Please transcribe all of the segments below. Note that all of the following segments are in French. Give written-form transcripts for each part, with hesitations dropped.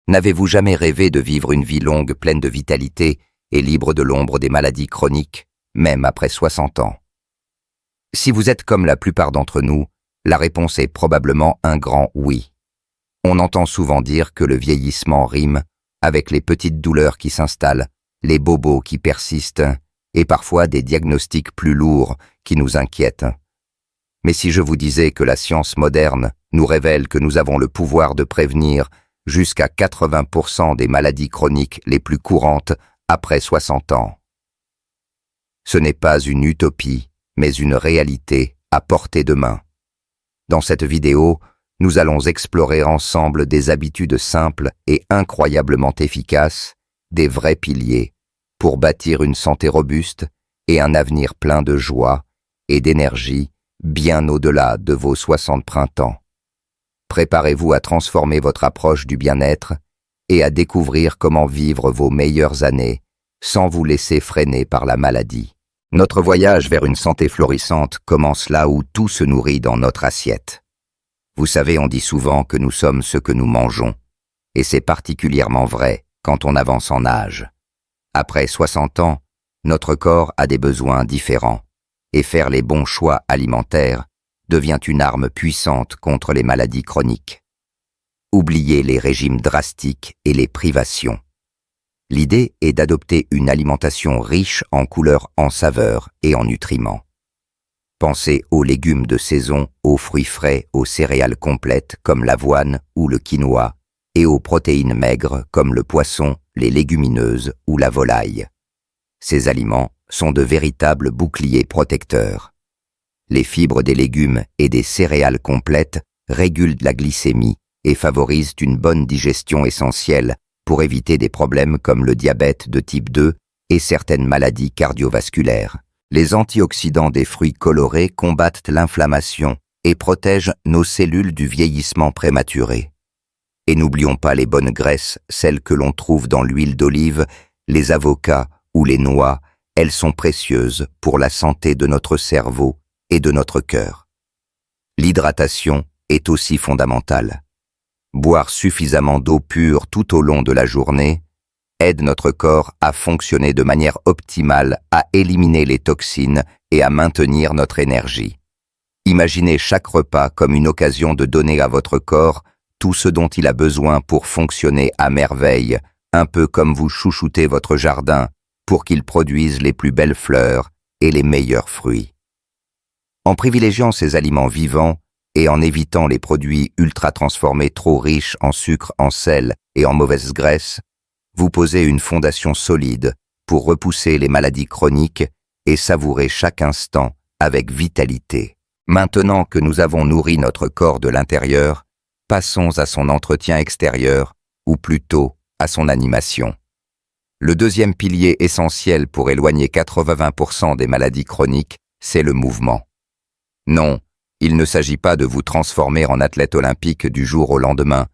N'avez-vous jamais rêvé de vivre une vie longue, pleine de vitalité et libre de l'ombre des maladies chroniques, même après 60 ans? Si vous êtes comme la plupart d'entre nous, la réponse est probablement un grand oui. On entend souvent dire que le vieillissement rime avec les petites douleurs qui s'installent, les bobos qui persistent et parfois des diagnostics plus lourds qui nous inquiètent. Mais si je vous disais que la science moderne nous révèle que nous avons le pouvoir de prévenir jusqu'à 80% des maladies chroniques les plus courantes après 60 ans. Ce n'est pas une utopie, mais une réalité à portée de main. Dans cette vidéo, nous allons explorer ensemble des habitudes simples et incroyablement efficaces, des vrais piliers, pour bâtir une santé robuste et un avenir plein de joie et d'énergie bien au-delà de vos 60 printemps. Préparez-vous à transformer votre approche du bien-être et à découvrir comment vivre vos meilleures années sans vous laisser freiner par la maladie. Notre voyage vers une santé florissante commence là où tout se nourrit dans notre assiette. Vous savez, on dit souvent que nous sommes ce que nous mangeons, et c'est particulièrement vrai quand on avance en âge. Après 60 ans, notre corps a des besoins différents, et faire les bons choix alimentaires devient une arme puissante contre les maladies chroniques. Oubliez les régimes drastiques et les privations. L'idée est d'adopter une alimentation riche en couleurs, en saveurs et en nutriments. Pensez aux légumes de saison, aux fruits frais, aux céréales complètes comme l'avoine ou le quinoa, et aux protéines maigres comme le poisson, les légumineuses ou la volaille. Ces aliments sont de véritables boucliers protecteurs. Les fibres des légumes et des céréales complètes régulent la glycémie et favorisent une bonne digestion essentielle pour éviter des problèmes comme le diabète de type 2 et certaines maladies cardiovasculaires. Les antioxydants des fruits colorés combattent l'inflammation et protègent nos cellules du vieillissement prématuré. Et n'oublions pas les bonnes graisses, celles que l'on trouve dans l'huile d'olive, les avocats ou les noix, elles sont précieuses pour la santé de notre cerveau et de notre cœur. L'hydratation est aussi fondamentale. Boire suffisamment d'eau pure tout au long de la journée aide notre corps à fonctionner de manière optimale, à éliminer les toxines et à maintenir notre énergie. Imaginez chaque repas comme une occasion de donner à votre corps tout ce dont il a besoin pour fonctionner à merveille, un peu comme vous chouchoutez votre jardin pour qu'il produise les plus belles fleurs et les meilleurs fruits. En privilégiant ces aliments vivants et en évitant les produits ultra-transformés trop riches en sucre, en sel et en mauvaises graisses, vous posez une fondation solide pour repousser les maladies chroniques et savourer chaque instant avec vitalité. Maintenant que nous avons nourri notre corps de l'intérieur, passons à son entretien extérieur, ou plutôt à son animation. Le deuxième pilier essentiel pour éloigner 80% des maladies chroniques, c'est le mouvement. Non, il ne s'agit pas de vous transformer en athlète olympique du jour au lendemain,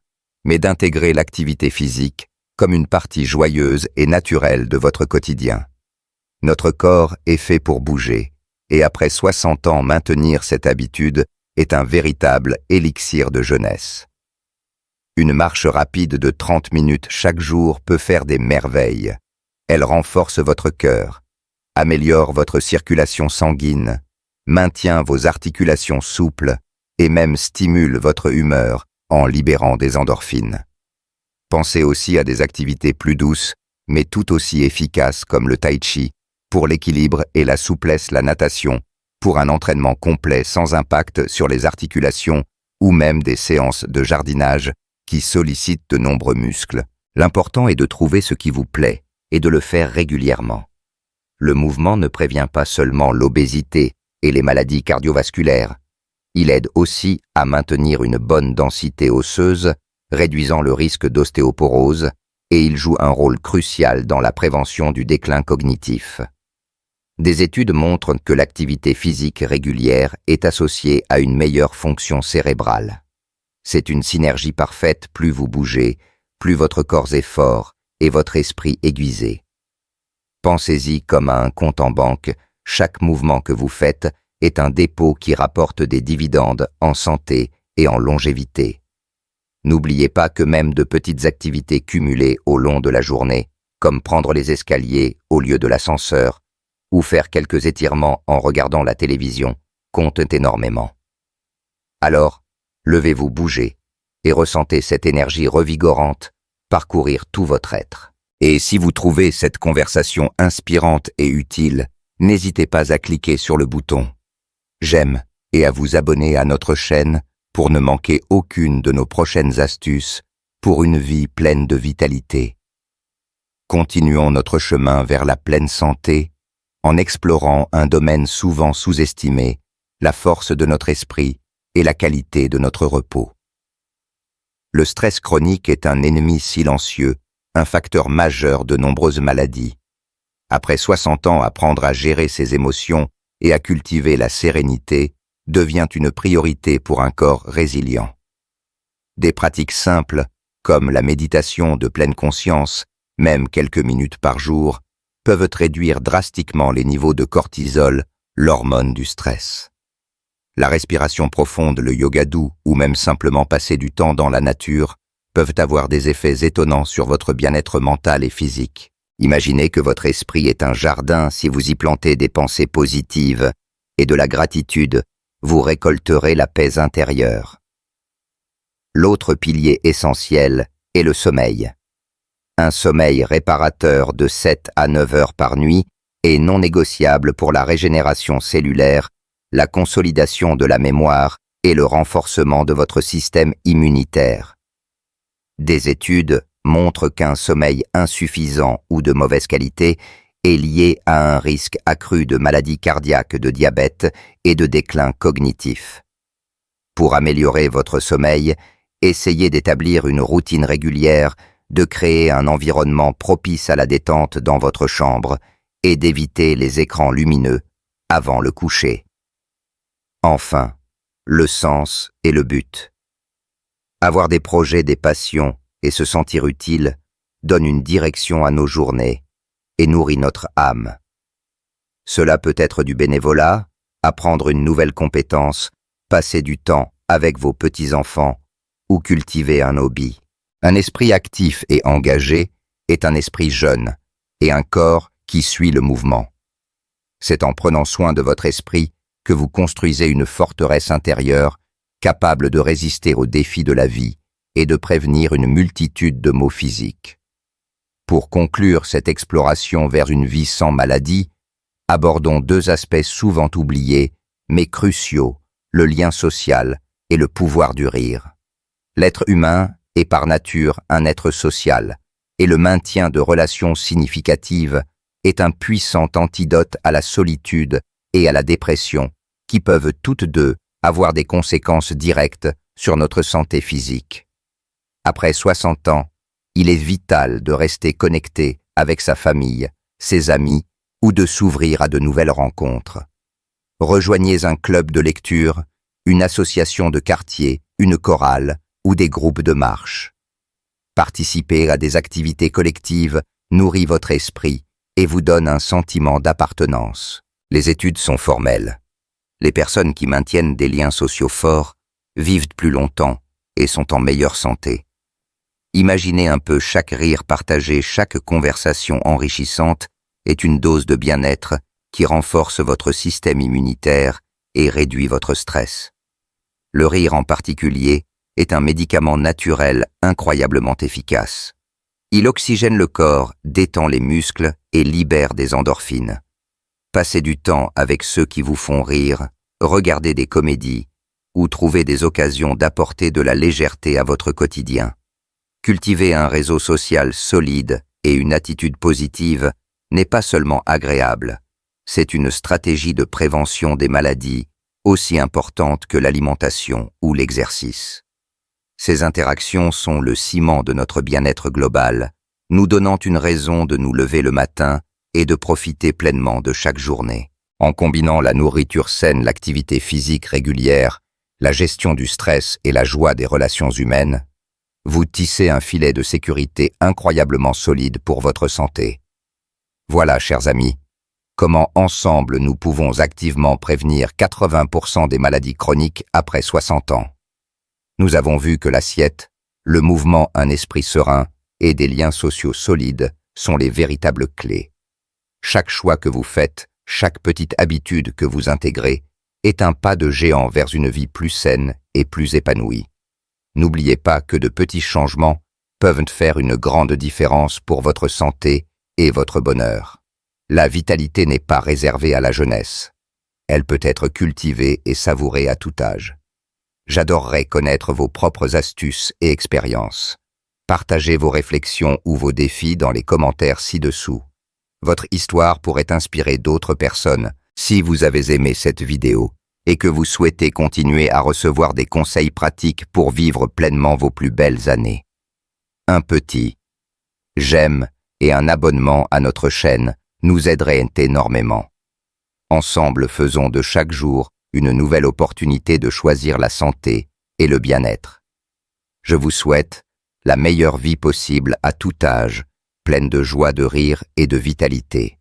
mais d'intégrer l'activité physique comme une partie joyeuse et naturelle de votre quotidien. Notre corps est fait pour bouger, et après 60 ans, maintenir cette habitude est un véritable élixir de jeunesse. Une marche rapide de 30 minutes chaque jour peut faire des merveilles. Elle renforce votre cœur, améliore votre circulation sanguine, maintient vos articulations souples et même stimule votre humeur en libérant des endorphines. Pensez aussi à des activités plus douces, mais tout aussi efficaces comme le tai chi, pour l'équilibre et la souplesse, la natation, pour un entraînement complet sans impact sur les articulations, ou même des séances de jardinage qui sollicitent de nombreux muscles. L'important est de trouver ce qui vous plaît et de le faire régulièrement. Le mouvement ne prévient pas seulement l'obésité et les maladies cardiovasculaires, il aide aussi à maintenir une bonne densité osseuse, réduisant le risque d'ostéoporose, et il joue un rôle crucial dans la prévention du déclin cognitif. Des études montrent que l'activité physique régulière est associée à une meilleure fonction cérébrale. C'est une synergie parfaite, plus vous bougez, plus votre corps est fort et votre esprit aiguisé. Pensez-y comme à un compte en banque, chaque mouvement que vous faites est un dépôt qui rapporte des dividendes en santé et en longévité. N'oubliez pas que même de petites activités cumulées au long de la journée, comme prendre les escaliers au lieu de l'ascenseur, ou faire quelques étirements en regardant la télévision, comptent énormément. Alors, levez-vous, bougez, et ressentez cette énergie revigorante parcourir tout votre être. Et si vous trouvez cette conversation inspirante et utile, n'hésitez pas à cliquer sur le bouton « J'aime » et à vous abonner à notre chaîne pour ne manquer aucune de nos prochaines astuces pour une vie pleine de vitalité. Continuons notre chemin vers la pleine santé en explorant un domaine souvent sous-estimé, la force de notre esprit et la qualité de notre repos. Le stress chronique est un ennemi silencieux, un facteur majeur de nombreuses maladies. Après 60 ans, apprendre à gérer ses émotions et à cultiver la sérénité devient une priorité pour un corps résilient. Des pratiques simples, comme la méditation de pleine conscience, même quelques minutes par jour, peuvent réduire drastiquement les niveaux de cortisol, l'hormone du stress. La respiration profonde, le yoga doux ou même simplement passer du temps dans la nature peuvent avoir des effets étonnants sur votre bien-être mental et physique. Imaginez que votre esprit est un jardin. Si vous y plantez des pensées positives et de la gratitude, vous récolterez la paix intérieure. L'autre pilier essentiel est le sommeil. Un sommeil réparateur de 7 à 9 heures par nuit est non négociable pour la régénération cellulaire, la consolidation de la mémoire et le renforcement de votre système immunitaire. Des études montrent qu'un sommeil insuffisant ou de mauvaise qualité est lié à un risque accru de maladies cardiaques, de diabète et de déclin cognitif. Pour améliorer votre sommeil, essayez d'établir une routine régulière, de créer un environnement propice à la détente dans votre chambre et d'éviter les écrans lumineux avant le coucher. Enfin, le sens et le but. Avoir des projets, des passions et se sentir utile donne une direction à nos journées et nourrit notre âme. Cela peut être du bénévolat, apprendre une nouvelle compétence, passer du temps avec vos petits-enfants ou cultiver un hobby. Un esprit actif et engagé est un esprit jeune et un corps qui suit le mouvement. C'est en prenant soin de votre esprit que vous construisez une forteresse intérieure capable de résister aux défis de la vie et de prévenir une multitude de maux physiques. Pour conclure cette exploration vers une vie sans maladie, abordons 2 aspects souvent oubliés, mais cruciaux, le lien social et le pouvoir du rire. L'être humain est par nature un être social, et le maintien de relations significatives est un puissant antidote à la solitude et à la dépression, qui peuvent toutes deux avoir des conséquences directes sur notre santé physique. Après 60 ans, il est vital de rester connecté avec sa famille, ses amis ou de s'ouvrir à de nouvelles rencontres. Rejoignez un club de lecture, une association de quartier, une chorale ou des groupes de marche. Participer à des activités collectives nourrit votre esprit et vous donne un sentiment d'appartenance. Les études sont formelles. Les personnes qui maintiennent des liens sociaux forts vivent plus longtemps et sont en meilleure santé. Imaginez un peu, chaque rire partagé, chaque conversation enrichissante est une dose de bien-être qui renforce votre système immunitaire et réduit votre stress. Le rire en particulier est un médicament naturel incroyablement efficace. Il oxygène le corps, détend les muscles et libère des endorphines. Passez du temps avec ceux qui vous font rire, regardez des comédies ou trouvez des occasions d'apporter de la légèreté à votre quotidien. Cultiver un réseau social solide et une attitude positive n'est pas seulement agréable, c'est une stratégie de prévention des maladies aussi importante que l'alimentation ou l'exercice. Ces interactions sont le ciment de notre bien-être global, nous donnant une raison de nous lever le matin et de profiter pleinement de chaque journée. En combinant la nourriture saine, l'activité physique régulière, la gestion du stress et la joie des relations humaines, vous tissez un filet de sécurité incroyablement solide pour votre santé. Voilà, chers amis, comment ensemble nous pouvons activement prévenir 80% des maladies chroniques après 60 ans. Nous avons vu que l'assiette, Le mouvement Un esprit serein et des liens sociaux solides sont les véritables clés. Chaque choix que vous faites, chaque petite habitude que vous intégrez, est un pas de géant vers une vie plus saine et plus épanouie. N'oubliez pas que de petits changements peuvent faire une grande différence pour votre santé et votre bonheur. La vitalité n'est pas réservée à la jeunesse. Elle peut être cultivée et savourée à tout âge. J'adorerais connaître vos propres astuces et expériences. Partagez vos réflexions ou vos défis dans les commentaires ci-dessous. Votre histoire pourrait inspirer d'autres personnes si vous avez aimé cette vidéo et que vous souhaitez continuer à recevoir des conseils pratiques pour vivre pleinement vos plus belles années. Un petit j'aime et un abonnement à notre chaîne nous aideraient énormément. Ensemble, faisons de chaque jour une nouvelle opportunité de choisir la santé et le bien-être. Je vous souhaite la meilleure vie possible à tout âge, pleine de joie, de rire et de vitalité.